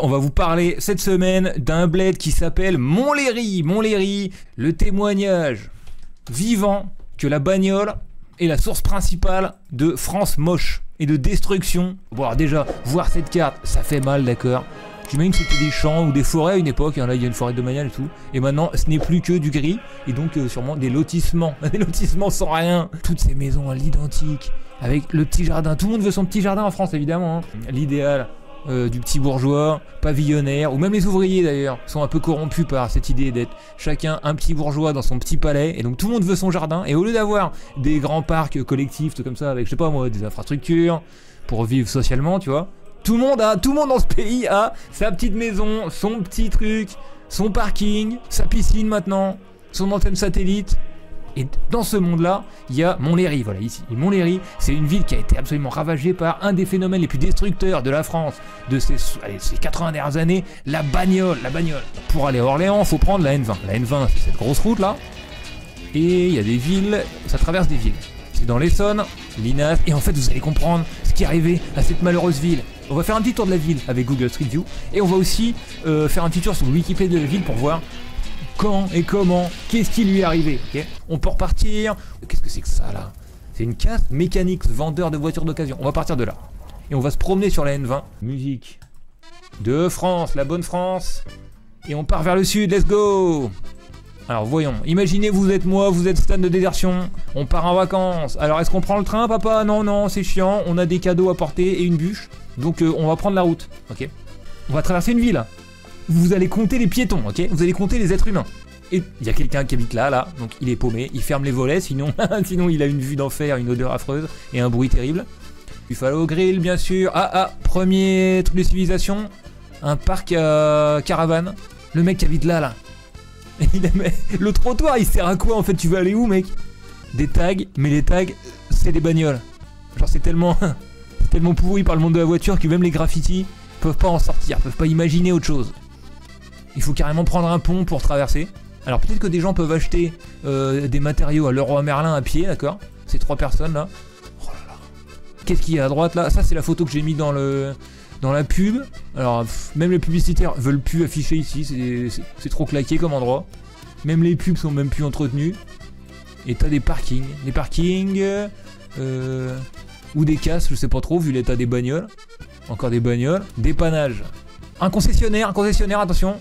On va vous parler cette semaine d'un bled qui s'appelle Montlhéry. Montlhéry, le témoignage vivant que la bagnole est la source principale de France moche et de destruction. Bon alors déjà, voir cette carte, ça fait mal, d'accord. J'imagine que c'était des champs ou des forêts à une époque, hein, là il y a une forêt de bagnole et tout. Et maintenant, ce n'est plus que du gris, et donc sûrement des lotissements. Des lotissements sans rien. Toutes ces maisons à l'identique, avec le petit jardin. Tout le monde veut son petit jardin en France, évidemment. Hein. L'idéal du petit bourgeois, pavillonnaire, ou même les ouvriers d'ailleurs, sont un peu corrompus par cette idée d'être chacun un petit bourgeois dans son petit palais. Et donc tout le monde veut son jardin, et au lieu d'avoir des grands parcs collectifs, tout comme ça, avec je sais pas moi, des infrastructures, pour vivre socialement, tu vois. Tout le monde dans ce pays a sa petite maison, son petit truc, son parking, sa piscine maintenant, son antenne satellite. Et dans ce monde-là, il y a Montlhéry, voilà ici. Et Montlhéry, c'est une ville qui a été absolument ravagée par un des phénomènes les plus destructeurs de la France de ces 80 dernières années, la bagnole. Pour aller à Orléans, il faut prendre la N20. La N20, c'est cette grosse route là. Et il y a des villes, ça traverse des villes. C'est dans l'Essonne, l'Inas, et en fait vous allez comprendre ce qui est arrivé à cette malheureuse ville. On va faire un petit tour de la ville avec Google Street View, et on va aussi faire un petit tour sur le Wikipédia de la ville pour voir quand et comment, qu'est-ce qui lui est arrivé. Okay, on peut repartir. Qu'est-ce que c'est que ça là? C'est une casse mécanique, vendeur de voitures d'occasion. On va partir de là. Et on va se promener sur la N20. Musique de France, la bonne France. Et on part vers le sud, let's go! Alors voyons, imaginez vous êtes moi, vous êtes stade de désertion, on part en vacances. Alors est-ce qu'on prend le train papa? Non, c'est chiant, on a des cadeaux à porter et une bûche. Donc on va prendre la route, ok? On va traverser une ville. Vous allez compter les piétons, ok? Vous allez compter les êtres humains. Et il y a quelqu'un qui habite là, donc il est paumé, il ferme les volets, sinon il a une vue d'enfer, une odeur affreuse et un bruit terrible. Buffalo Grill bien sûr. Premier truc de civilisation, un parc à caravane. Le mec qui habite là. Le trottoir il sert à quoi en fait? Tu veux aller où mec? Des tags, mais les tags c'est des bagnoles. Genre c'est tellement pourri par le monde de la voiture que même les graffitis peuvent pas en sortir, peuvent pas imaginer autre chose. Il faut carrément prendre un pont pour traverser. Alors peut-être que des gens peuvent acheter des matériaux à Leroy Merlin à pied, d'accord? Ces 3 personnes là. Oh là là. Qu'est-ce qu'il y a à droite là? Ça c'est la photo que j'ai mis dans la pub. Alors même les publicitaires veulent plus afficher ici, c'est trop claqué comme endroit. Même les pubs sont même plus entretenus. Et t'as des parkings. Des parkings ou des casses, je sais pas trop vu l'état des bagnoles. Encore des bagnoles. Dépannage. Un concessionnaire, attention.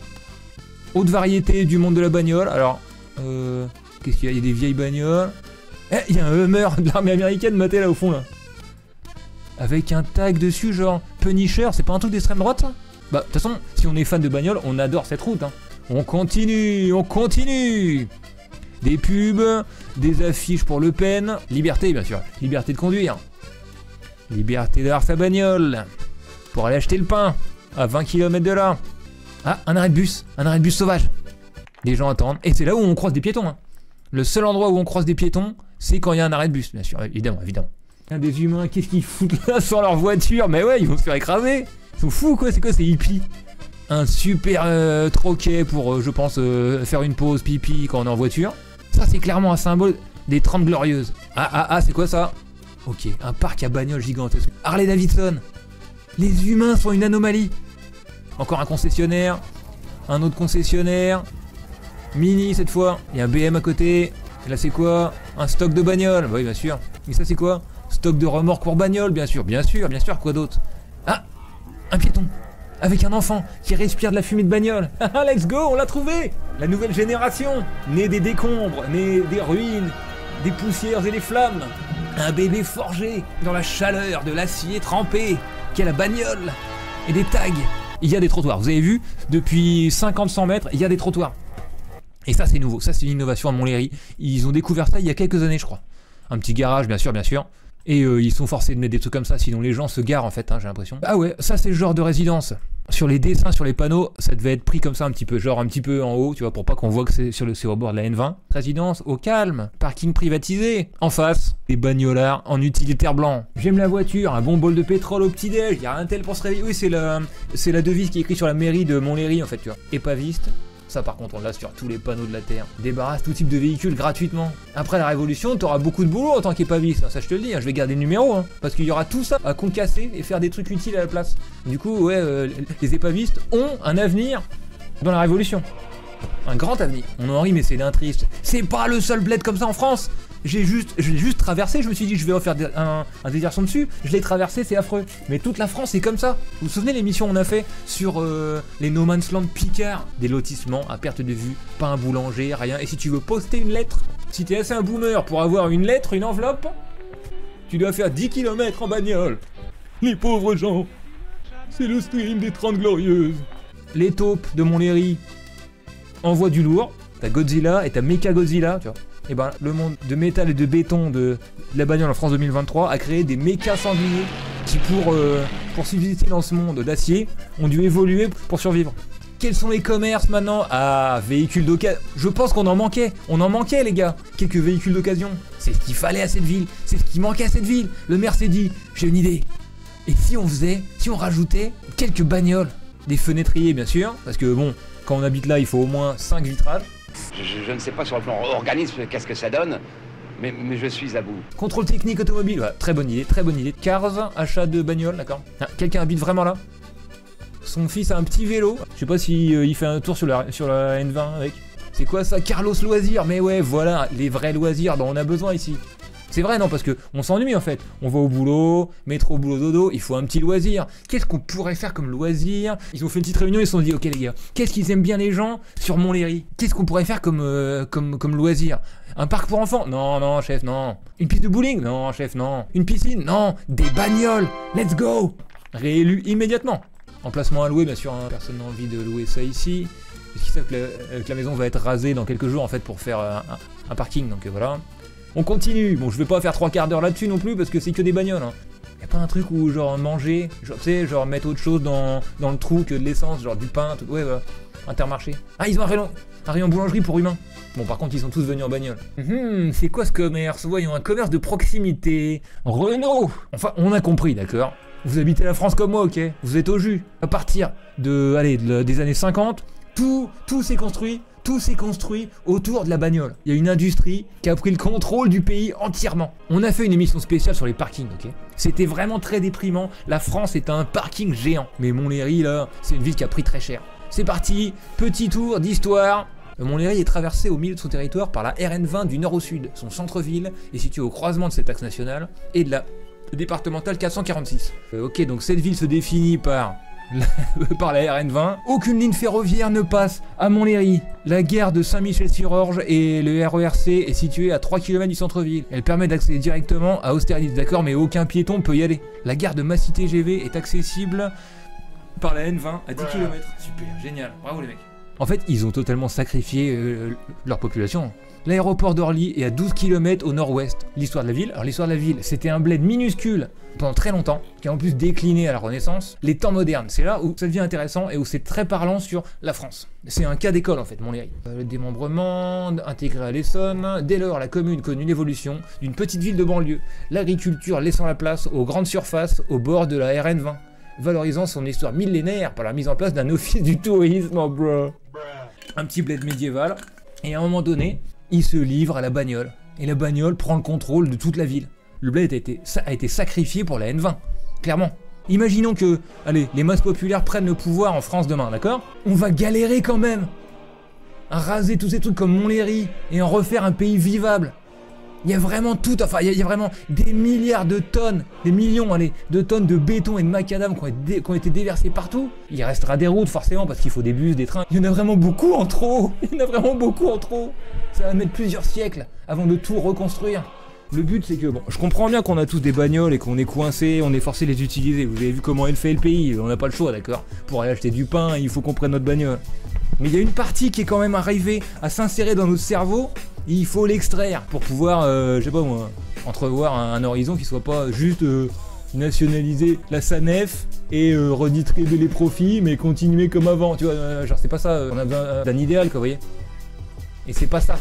Haute variété du monde de la bagnole. Alors, qu'est-ce qu'il y a? Il y a des vieilles bagnoles. Il y a un Hummer de l'armée américaine maté là au fond là. Avec un tag dessus genre Punisher, c'est pas un truc d'extrême droite ça? Bah de toute façon, si on est fan de bagnole, on adore cette route hein. On continue. Des pubs, des affiches pour Le Pen, liberté bien sûr, liberté de conduire. Liberté d'avoir sa bagnole. Pour aller acheter le pain, à 20 km de là. Un arrêt de bus sauvage. Des gens attendent, et c'est là où on croise des piétons hein. Le seul endroit où on croise des piétons, c'est quand il y a un arrêt de bus, bien sûr, évidemment. Des humains, qu'est-ce qu'ils foutent là sur leur voiture? Mais ouais, ils vont se faire écraser. Ils sont fous quoi, c'est quoi ces hippies? Un super troquet pour, je pense, faire une pause pipi quand on est en voiture. Ça c'est clairement un symbole des 30 glorieuses. C'est quoi ça? Ok, un parc à bagnoles gigantesque. Harley Davidson. Les humains sont une anomalie. Encore un concessionnaire. Un autre concessionnaire. Mini cette fois. Il y a un BM à côté. Et là c'est quoi? Un stock de bagnoles. Bah oui bien sûr. Et ça c'est quoi? Stock de remorques pour bagnole, bien sûr, quoi d'autre? Un piéton, avec un enfant qui respire de la fumée de bagnole. Let's go, on l'a trouvé! La nouvelle génération, née des décombres, née des ruines, des poussières et des flammes. Un bébé forgé dans la chaleur de l'acier trempé, qui a la bagnole et des tags. Il y a des trottoirs, vous avez vu? Depuis 50-100 mètres, il y a des trottoirs. Et ça c'est nouveau, ça c'est une innovation à Montlhéry. Ils ont découvert ça il y a quelques années je crois. Un petit garage, bien sûr. Et ils sont forcés de mettre des trucs comme ça, sinon les gens se garent en fait, hein, j'ai l'impression. Ah ouais, ça c'est le genre de résidence. Sur les dessins, sur les panneaux, ça devait être pris comme ça un petit peu, genre un petit peu en haut, tu vois, pour pas qu'on voit que c'est au bord de la N20. Résidence au calme, parking privatisé. En face, des bagnolards en utilitaire blanc. J'aime la voiture, un bon bol de pétrole au petit-déj, y a rien tel pour se réveiller. Oui, c'est la devise qui est écrite sur la mairie de Montlhéry en fait, tu vois. Épaviste, Ça par contre on l'a sur tous les panneaux de la Terre. Débarrasse tout type de véhicules gratuitement. Après la révolution, t'auras beaucoup de boulot en tant qu'épaviste, ça je te le dis, hein. Je vais garder le numéro, hein, parce qu'il y aura tout ça à concasser et faire des trucs utiles à la place. Du coup, ouais, les épavistes ont un avenir dans la révolution. Un grand avenir. On en rit mais c'est d'un triste. C'est pas le seul bled comme ça en France. Je l'ai juste traversé, je me suis dit que je vais refaire un désertion dessus, je l'ai traversé, c'est affreux. Mais toute la France est comme ça. Vous vous souvenez l'émission qu'on a fait sur les No Man's Land Picard? Des lotissements à perte de vue, pas un boulanger, rien. Et si tu veux poster une lettre, si t'es assez un boomer pour avoir une lettre, une enveloppe, tu dois faire 10 km en bagnole. Les pauvres gens, c'est le stream des 30 glorieuses. Les taupes de Montlhéry envoient du lourd. T'as Godzilla et t'as Mecha Godzilla, tu vois. Et ben le monde de métal et de béton de la bagnole en France 2023 a créé des méca sangliers qui pour subsister dans ce monde d'acier ont dû évoluer pour survivre. Quels sont les commerces maintenant? Ah, véhicules d'occasion. Je pense qu'on en manquait. On en manquait les gars. Quelques véhicules d'occasion. C'est ce qu'il fallait à cette ville. C'est ce qui manquait à cette ville. Le maire s'est dit, j'ai une idée. Et si on rajoutait quelques bagnoles, des fenêtriers bien sûr, parce que bon, quand on habite là il faut au moins 5 vitrages. Je ne sais pas sur le plan organisme qu'est-ce que ça donne, mais je suis à bout. Contrôle technique automobile, ouais, très bonne idée, très bonne idée. Cars, achat de bagnole, d'accord. Ah, quelqu'un habite vraiment là? Son fils a un petit vélo, je sais pas si il fait un tour sur la N20 avec. C'est quoi ça? Carlos Loisirs, mais ouais, voilà, les vrais loisirs dont on a besoin ici. C'est vrai, non, parce que on s'ennuie en fait. On va au boulot, métro, boulot, dodo, il faut un petit loisir. Qu'est-ce qu'on pourrait faire comme loisir? Ils ont fait une petite réunion, ils se sont dit, ok les gars, qu'est-ce qu'ils aiment bien les gens sur Montlhéry? Qu'est-ce qu'on pourrait faire comme loisir? Un parc pour enfants? Non, non, chef, non. Une piste de bowling? Non, chef, non. Une piscine? Non. Des bagnoles? Let's go! Réélu immédiatement. Emplacement à louer, bien sûr, hein. Personne n'a envie de louer ça ici. Parce qu'ils savent que la maison va être rasée dans quelques jours en fait pour faire un parking, donc voilà. On continue, bon je vais pas faire 3 quarts d'heure là-dessus non plus parce que c'est que des bagnoles hein. Y'a pas un truc où genre manger, genre, tu sais, genre mettre autre chose dans le trou que de l'essence, genre du pain, tout, ouais voilà, Intermarché. Ah ils ont un rayon boulangerie pour humains. Bon par contre ils sont tous venus en bagnole. C'est quoi ce commerce? Voyons, un commerce de proximité. Renault. Enfin on a compris d'accord. Vous habitez la France comme moi, ok? Vous êtes au jus. À partir des années 50, tout s'est construit. Tout s'est construit autour de la bagnole. Il y a une industrie qui a pris le contrôle du pays entièrement. On a fait une émission spéciale sur les parkings, ok? C'était vraiment très déprimant. La France est un parking géant. Mais Montlhéry, là, c'est une ville qui a pris très cher. C'est parti, petit tour d'histoire. Montlhéry est traversé au milieu de son territoire par la RN20 du nord au sud. Son centre-ville est situé au croisement de cet axe national et de la départementale 446. Ok, donc cette ville se définit par la RN20. Aucune ligne ferroviaire ne passe à Montlhéry. La gare de Saint-Michel-sur-Orge et le RERC est située à 3 km du centre-ville. Elle permet d'accéder directement à Austerlitz, d'accord, mais aucun piéton peut y aller. La gare de Massy-TGV est accessible par la N20 à 10 km. Super, génial, bravo les mecs. En fait, ils ont totalement sacrifié leur population. L'aéroport d'Orly est à 12 km au nord-ouest. L'histoire de la ville, alors l'histoire de la ville, c'était un bled minuscule pendant très longtemps, qui a en plus décliné à la Renaissance. Les temps modernes, c'est là où ça devient intéressant et où c'est très parlant sur la France. C'est un cas d'école en fait, Montlhéry. Le démembrement, intégré à l'Essonne, dès lors la commune connaît une évolution d'une petite ville de banlieue, l'agriculture laissant la place aux grandes surfaces au bord de la RN20, valorisant son histoire millénaire par la mise en place d'un office du tourisme, oh bro. Un petit bled médiéval, et à un moment donné, il se livre à la bagnole, et la bagnole prend le contrôle de toute la ville. Le bled a été sacrifié pour la N20, clairement. Imaginons que, allez, les masses populaires prennent le pouvoir en France demain, d'accord? On va galérer quand même à raser tous ces trucs comme Montlhéry et en refaire un pays vivable. Il y a vraiment tout, enfin il y a vraiment des milliards de tonnes, des millions, allez, de tonnes de béton et de macadam qui ont été déversés partout. Il restera des routes forcément parce qu'il faut des bus, des trains. Il y en a vraiment beaucoup en trop. Il y en a vraiment beaucoup en trop. Ça va mettre plusieurs siècles avant de tout reconstruire. Le but c'est que, bon, je comprends bien qu'on a tous des bagnoles et qu'on est coincé, on est forcé de les utiliser. Vous avez vu comment elle fait le pays, on n'a pas le choix, d'accord? Pour aller acheter du pain, il faut qu'on prenne notre bagnole. Mais il y a une partie qui est quand même arrivée à s'insérer dans notre cerveau, et il faut l'extraire pour pouvoir, je sais pas moi, entrevoir un horizon qui soit pas juste nationaliser la SANEF et redistribuer les profits, mais continuer comme avant, tu vois, genre c'est pas ça, on a besoin d'un idéal quoi, vous voyez? Et c'est pas ça.